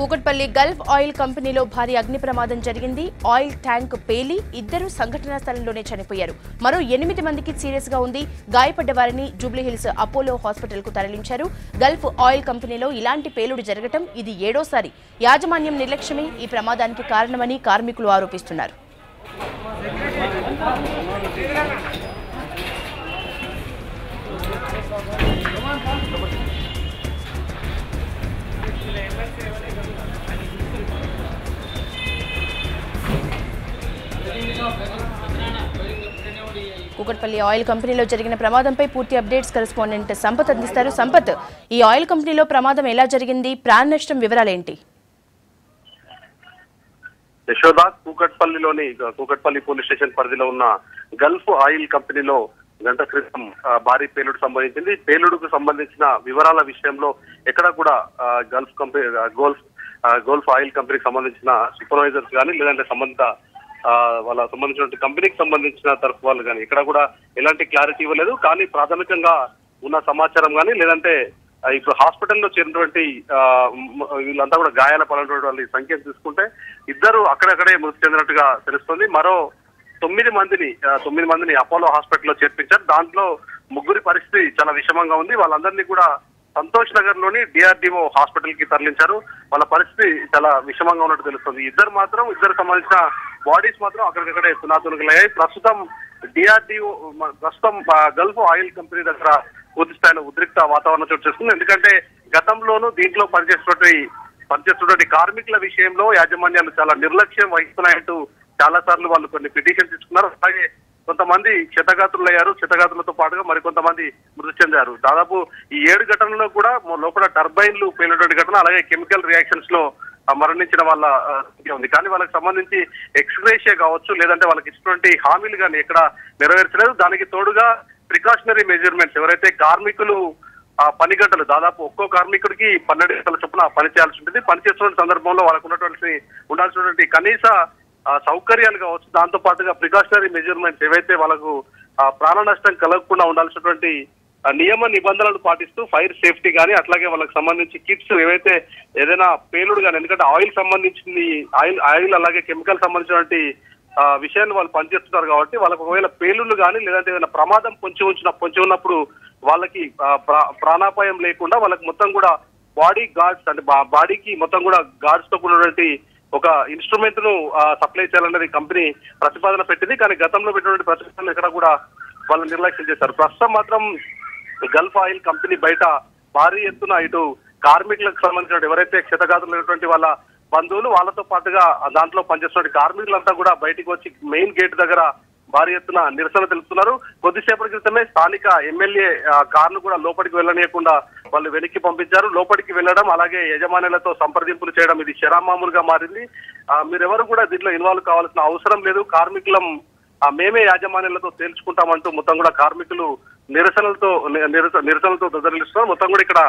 Kukatpally Gulf oil కంపెనీలో భారీ అగ్ని ప్రమాదం జరిగింది. ఆయిల్ ట్యాంక్ పేలి ఇద్దరు సంఘటనా స్థలంలోనే చనిపోయారు. మరో 8 మందికి సీరియస్ గా ఉంది. గాయపడ్డ వారిని జూబ్లీహిల్స్ అపోలో హాస్పిటల్ కు తరలించారు. గల్ఫ్ ఆయిల్ కంపెనీలో ఇలాంటి పేలుడు జరగటం ఇది 7వ సారి. యాజమాన్యం నిర్లక్ష్యమే ఈ ప్రమాదానికి కారణమని కార్మికులు ఆరోపిస్తున్నారు. కూకట్పల్లి ఆయిల్ కంపెనీలో జరిగిన ప్రమాదంపై పూర్తి అప్డేట్స్ కరెస్పాండెంట్ సంపత్ అందిస్తారు. సంపత్, ఈ ఆయిల్ కంపెనీలో ప్రమాదం ఎలా జరిగింది, ప్రాణ నష్టం వివరాలేంటి? యశోద, కూకట్పల్లి పోలీస్ స్టేషన్ పరిధిలో ఉన్న గల్ఫ్ ఆయిల్ కంపెనీలో గంట క్రితం భారీ పేలుడు సంభవించింది. పేలుడుకు సంబంధించిన వివరాల విషయంలో ఎక్కడ కూడా గల్ఫ్ ఆయిల్ కంపెనీకి సంబంధించిన సూపర్వైజర్స్ కానీ లేదంటే వాళ్ళ సంబంధించిన కంపెనీకి సంబంధించిన తరఫు వాళ్ళు కానీ ఇక్కడ కూడా ఎలాంటి క్లారిటీ ఇవ్వలేదు. కానీ ప్రాథమికంగా ఉన్న సమాచారం కానీ లేదంటే ఇప్పుడు హాస్పిటల్లో చేరినటువంటి వీళ్ళంతా కూడా గాయాల పడినటువంటి వాళ్ళ సంఖ్య చూసుకుంటే ఇద్దరు అక్కడక్కడే మృతి చెందినట్టుగా తెలుస్తుంది. మరో 9 మందిని అపోలో హాస్పిటల్లో చేర్పించారు. దాంట్లో 3 పరిస్థితి చాలా విషమంగా ఉంది. వాళ్ళందరినీ కూడా సంతోష్ నగర్ లోని డిఆర్డిఓ హాస్పిటల్ కి తరలించారు. వాళ్ళ పరిస్థితి చాలా విషమంగా ఉన్నట్టు తెలుస్తుంది. ఇద్దరు సంబంధించిన బాడీస్ మాత్రం అక్కడికక్కడే తునాతునకలయ్యాయి. ప్రస్తుతం గల్ఫ్ ఆయిల్ కంపెనీ దగ్గర పూర్తి స్థాయిలో ఉద్రిక్త వాతావరణం చోటు చేసుకుంది. ఎందుకంటే గతంలోనూ దీంట్లో పనిచేస్తున్నటువంటి కార్మికుల విషయంలో యాజమాన్యాలు చాలా నిర్లక్ష్యం వహిస్తున్నాయంటూ చాలా సార్లు వాళ్ళు కొన్ని పిటిషన్స్ ఇచ్చుకున్నారు. అలాగే కొంతమంది క్షతగాత్రులతో పాటుగా మరికొంతమంది మృతి చెందారు. దాదాపు ఈ 7 ఘటనలో కూడా లోపల టర్బైన్లు పేలినటువంటి ఘటన, అలాగే కెమికల్ రియాక్షన్స్ లో మరణించిన వాళ్ళ ఉంది. కానీ వాళ్ళకి సంబంధించి ఎక్స్గ్రేషియా కావచ్చు లేదంటే వాళ్ళకి ఇచ్చినటువంటి హామీలు కానీ ఎక్కడ నెరవేర్చలేదు. దానికి తోడుగా ప్రికాషనరీ మెజర్మెంట్స్ ఎవరైతే కార్మికులు పని గంటలు దాదాపు ఒక్కో కార్మికుడికి 12 గంటల చొప్పున పని చేయాల్సి ఉంటుంది. పనిచేస్తున్న సందర్భంలో వాళ్ళకు ఉండాల్సినటువంటి కనీస సౌకర్యాలు కావచ్చు, దాంతో పాటుగా ప్రికాషనరీ మెజర్మెంట్స్ ఏవైతే వాళ్ళకు ప్రాణ నష్టం కలగకుండా ఉండాల్సినటువంటి నియమ నిబంధనలు పాటిస్తూ ఫైర్ సేఫ్టీ కానీ అట్లాగే వాళ్ళకి సంబంధించి కిట్స్ ఏవైతే ఏదైనా పేలుడు కానీ, ఎందుకంటే ఆయిల్ అలాగే కెమికల్ సంబంధించినటువంటి విషయాన్ని వాళ్ళు పనిచేస్తున్నారు కాబట్టి వాళ్ళకు ఒకవేళ పేలుళ్ళు కానీ లేదంటే ఏదైనా ప్రమాదం పొంచి ఉన్నప్పుడు వాళ్ళకి ప్రాణాపాయం లేకుండా వాళ్ళకి మొత్తం కూడా బాడీ గార్డ్స్ అంటే బాడీకి మొత్తం కూడా గార్డ్స్ తో కూడినటువంటి ఒక ఇన్స్ట్రుమెంట్ ను సప్లై చేయాలనేది కంపెనీ ప్రతిపాదన పెట్టింది. కానీ గతంలో పెట్టినటువంటి ప్రతిపాదన ఎక్కడ కూడా వాళ్ళు నిర్లక్ష్యం చేశారు. ప్రస్తుతం మాత్రం గల్ఫ్ ఆయిల్ కంపెనీ బయట భారీ ఎత్తున ఇటు కార్మికులకు సంబంధించిన ఎవరైతే క్షతగాత్రులైనటువంటి వాళ్ళ బంధువులు వాళ్ళతో పాటుగా దాంట్లో పనిచేస్తున్న కార్మికులంతా కూడా బయటికి వచ్చి మెయిన్ గేట్ దగ్గర భారీ ఎత్తున నిరసన తెలుపుతున్నారు. కొద్దిసేపటి క్రితమే స్థానిక ఎమ్మెల్యే కార్ను కూడా లోపలికి వెళ్ళనీయకుండా వాళ్ళు వెనక్కి పంపించారు. లోపలికి వెళ్ళడం అలాగే యజమానులతో సంప్రదింపులు చేయడం ఇది శరామామూలుగా మారింది. మీరెవరు కూడా దీంట్లో ఇన్వాల్వ్ కావాల్సిన అవసరం లేదు, కార్మికులం మేమే యాజమాన్యాలతో తేల్చుకుంటామంటూ మొత్తం కూడా కార్మికులు నిరసనలతో దొదలిస్తున్నారు. మొత్తం కూడా ఇక్కడ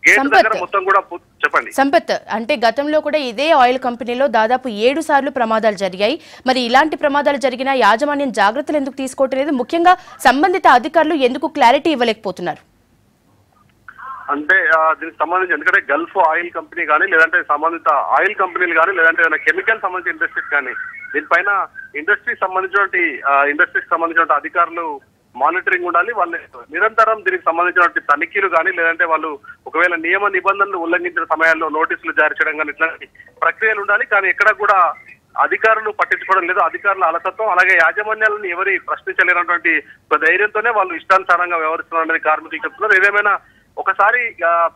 గేట్ దగ్గర మొత్తం కూడా చెప్పండి సంపత్, అంటే గతంలో కూడా ఇదే ఆయిల్ కంపెనీలో దాదాపు 7 సార్లు ప్రమాదాలు జరిగాయి. మరి ఇలాంటి ప్రమాదాలు జరిగినా యాజమాన్యం జాగ్రత్తలు ఎందుకు తీసుకోవటం లేదు? ముఖ్యంగా సంబంధిత అధికారులు ఎందుకు క్లారిటీ ఇవ్వలేకపోతున్నారు? అంటే దీనికి సంబంధించి ఎందుకంటే గల్ఫ్ ఆయిల్ కంపెనీ కానీ లేదంటే సంబంధిత ఆయిల్ కంపెనీలు కానీ లేదంటే కెమికల్ సంబంధించిన ఇండస్ట్రీస్ కానీ దీనిపైన ఇండస్ట్రీకి సంబంధించిన అధికారులు మానిటరింగ్ ఉండాలి. వాళ్ళు నిరంతరం దీనికి సంబంధించిన తనిఖీలు కానీ లేదంటే వాళ్ళు ఒకవేళ నియమ నిబంధనలు ఉల్లంఘించిన సమయాల్లో నోటీసులు జారీ చేయడం కానీ ఇట్లాంటి ప్రక్రియలు ఉండాలి. కానీ ఎక్కడ కూడా అధికారులు పట్టించుకోవడం లేదు. అధికారుల అలసత్వం అలాగే యాజమాన్యాలను ఎవరి ప్రశ్నించలేనటువంటి ఒక ధైర్యంతోనే వాళ్ళు ఇష్టానుసారంగా వ్యవహరిస్తున్నారు అనేది కార్మికులు చెప్తున్నారు. ఏదేమైనా ఒకసారి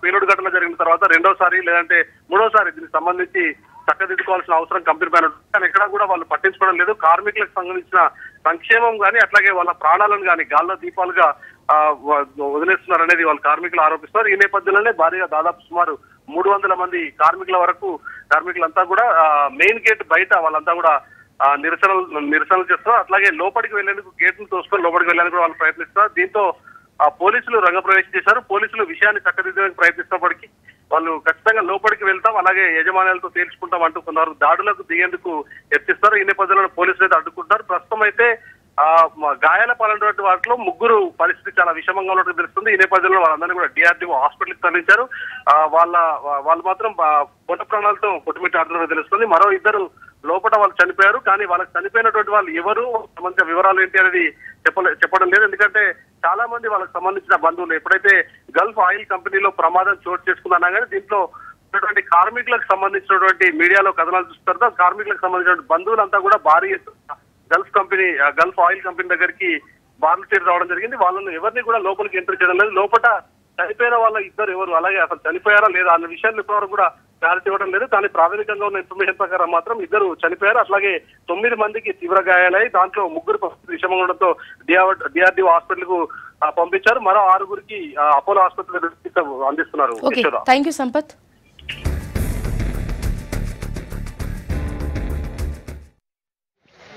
పేలుడు ఘటన జరిగిన తర్వాత రెండోసారి లేదంటే మూడోసారి దీనికి సంబంధించి చక్కదిద్దుకోవాల్సిన అవసరం కంపెనీ పైన కానీ ఎక్కడా కూడా వాళ్ళు పట్టించుకోవడం లేదు. కార్మికులకు సంబంధించిన సంక్షేమం కానీ అట్లాగే వాళ్ళ ప్రాణాలను కానీ గాల్లో దీపాలుగా వదిలేస్తున్నారు అనేది వాళ్ళ కార్మికులు ఆరోపిస్తున్నారు. ఈ నేపథ్యంలోనే భారీగా దాదాపు సుమారు 300 మంది కార్మికులంతా కూడా మెయిన్ గేట్ బయట వాళ్ళంతా కూడా నిరసనలు చేస్తున్నారు. అట్లాగే లోపలికి వెళ్లేందుకు గేట్ ను తోసుకొని లోపలికి వెళ్ళడానికి కూడా వాళ్ళు ప్రయత్నిస్తున్నారు. దీంతో పోలీసులు రంగప్రవేశం చేశారు. పోలీసులు విషయాన్ని చక్కదిద్దడానికి ప్రయత్నిస్తున్నప్పటికీ వాళ్ళు ఖచ్చితంగా లోపలికి వెళ్తాం అలాగే యజమానులతో తేల్చుకుంటాం అంటూ కొందరు దాడులకు దిగేందుకు యత్నిస్తారు. ఈ నేపథ్యంలో పోలీసులు అయితే అడ్డుకుంటారు. ప్రస్తుతం అయితే గాయాల పాలైనటువంటి వాటిలో ముగ్గురు పరిస్థితి చాలా విషమంగా ఉన్నట్టు తెలుస్తుంది. ఈ నేపథ్యంలో వాళ్ళందరినీ కూడా DRDO హాస్పిటల్కి తరలించారు. వాళ్ళు మాత్రం పొట్ట ప్రాణాలతో కొట్టుమిట్టాడుతున్నట్టు తెలుస్తుంది. మరో ఇద్దరు లోపల వాళ్ళు చనిపోయారు. కానీ వాళ్ళకి చనిపోయినటువంటి వాళ్ళు ఎవరు, సంబంధించిన వివరాలు ఏంటి అనేది చెప్పడం లేదు. ఎందుకంటే చాలా మంది వాళ్ళకి సంబంధించిన బంధువులు ఎప్పుడైతే గల్ఫ్ ఆయిల్ కంపెనీలో ప్రమాదం చోటు చేసుకుందన్నా కానీ దీంట్లో ఉన్నటువంటి కార్మికులకు సంబంధించినటువంటి మీడియాలో కథనాలు చూస్తారు. కార్మికులకు సంబంధించిన బంధువులంతా కూడా భారీ గల్ఫ్ ఆయిల్ కంపెనీ దగ్గరికి బార్లు తీరి రావడం జరిగింది. వాళ్ళను ఎవరిని కూడా లోపలికి ఎంటర్ చేయడం లేదు. లోపల చనిపోయిన వాళ్ళ ఇద్దరు ఎవరు, అలాగే అసలు చనిపోయారా లేదా అన్న విషయాన్ని ఇప్పటివరకు కూడా క్లారిటీ ఇవ్వడం లేదు. కానీ ప్రాథమికంగా ఉన్న ఇన్ఫర్మేషన్ ప్రకారం మాత్రం ఇద్దరు చనిపోయారు. అట్లాగే 9 మందికి తీవ్ర గాయాలై దాంట్లో ముగ్గురు పరిస్థితి విషమంగా ఉండడంతో DRDO హాస్పిటల్ కు పంపించారు. మరో 6గురికి అపోలో ఆసుపత్రిలో అందిస్తున్నారు. Thank you Sampath.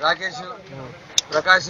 రాకేష్, ప్రకాష్,